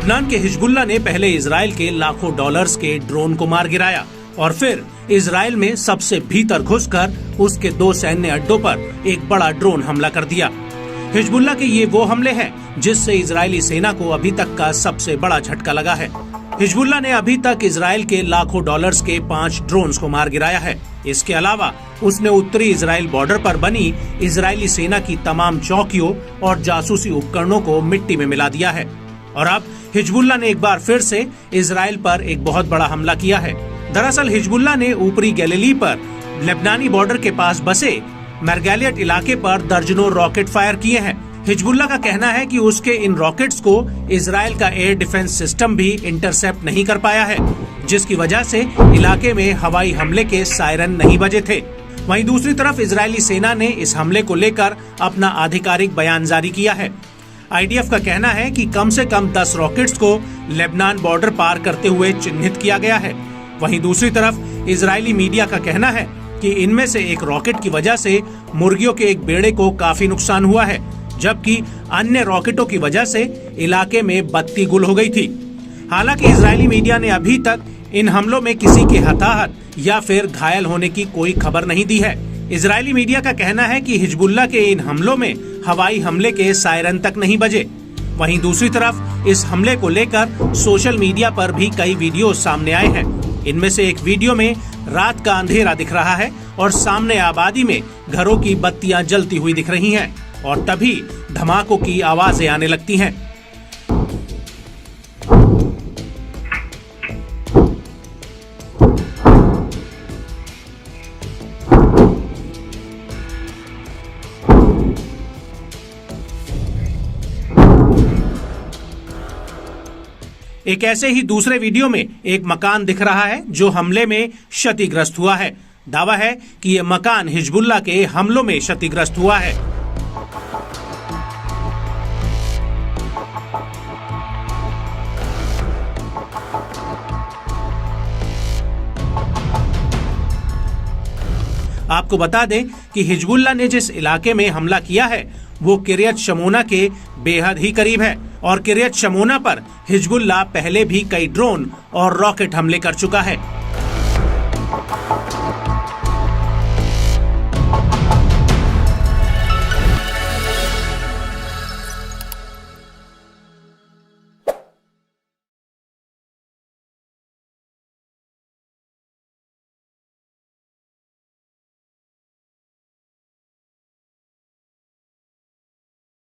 Lebanon के Hezbollah ने पहले इजराइल के लाखों डॉलर्स के ड्रोन को मार गिराया और फिर इजराइल में सबसे भीतर घुसकर उसके 2 सैन्य अड्डों पर एक बड़ा ड्रोन हमला कर दिया। हिजबुल्लाह के ये वो हमले हैं जिससे इजरायली सेना को अभी तक का सबसे बड़ा झटका लगा है। हिजबुल्लाह ने अभी तक इजराइल के लाखों डॉलर्स के 5 ड्रोन्स को मार गिराया है। इसके अलावा उसने उत्तरी इजराइल बॉर्डर पर बनी इजरायली सेना की तमाम चौकियों और जासूसी उपकरणों को मिट्टी में मिला दिया है। और अब हिजबुल्लाह ने एक बार फिर से इजराइल पर एक बहुत बड़ा हमला किया है। दरअसल हिजबुल्लाह ने ऊपरी गैलिली पर लेबनानी बॉर्डर के पास बसे मरगैलियट इलाके पर दर्जनों रॉकेट फायर किए हैं। हिजबुल्लाह का कहना है कि उसके इन रॉकेट्स को इजराइल का एयर डिफेंस सिस्टम भी इंटरसेप्ट नहीं कर पाया है, जिसकी वजह से इलाके में हवाई हमले के सायरन नहीं बजे थे। वहीं दूसरी तरफ इजरायली सेना ने इस हमले को लेकर अपना आधिकारिक बयान जारी किया है। आईडीएफ का कहना है कि कम से कम 10 रॉकेट्स को लेबनान बॉर्डर पार करते हुए चिन्हित किया गया है। वहीं दूसरी तरफ इजरायली मीडिया का कहना है कि इनमें से एक रॉकेट की वजह से मुर्गियों के एक बेड़े को काफी नुकसान हुआ है, जबकि अन्य रॉकेटों की वजह से इलाके में बत्ती गुल हो गई थी। हालांकि इजरायली मीडिया ने अभी तक इन हमलों में किसी के हताहत या फिर घायल होने की कोई खबर नहीं दी है। इजरायली मीडिया का कहना है कि हिजबुल्लाह के इन हमलों में हवाई हमले के सायरन तक नहीं बजे। वहीं दूसरी तरफ इस हमले को लेकर सोशल मीडिया पर भी कई वीडियो सामने आए हैं। इनमें से एक वीडियो में रात का अंधेरा दिख रहा है और सामने आबादी में घरों की बत्तियां जलती हुई दिख रही हैं और तभी धमाकों की आवाजें आने लगती हैं। एक ऐसे ही दूसरे वीडियो में एक मकान दिख रहा है जो हमले में क्षतिग्रस्त हुआ है। दावा है कि यह मकान हिजबुल्लाह के हमलों में क्षतिग्रस्त हुआ है। आपको बता दें कि हिजबुल्लाह ने जिस इलाके में हमला किया है वो किरियत शमोना के बेहद ही करीब है और किरियत शमोना पर हिजबुल्लाह पहले भी कई ड्रोन और रॉकेट हमले कर चुका है।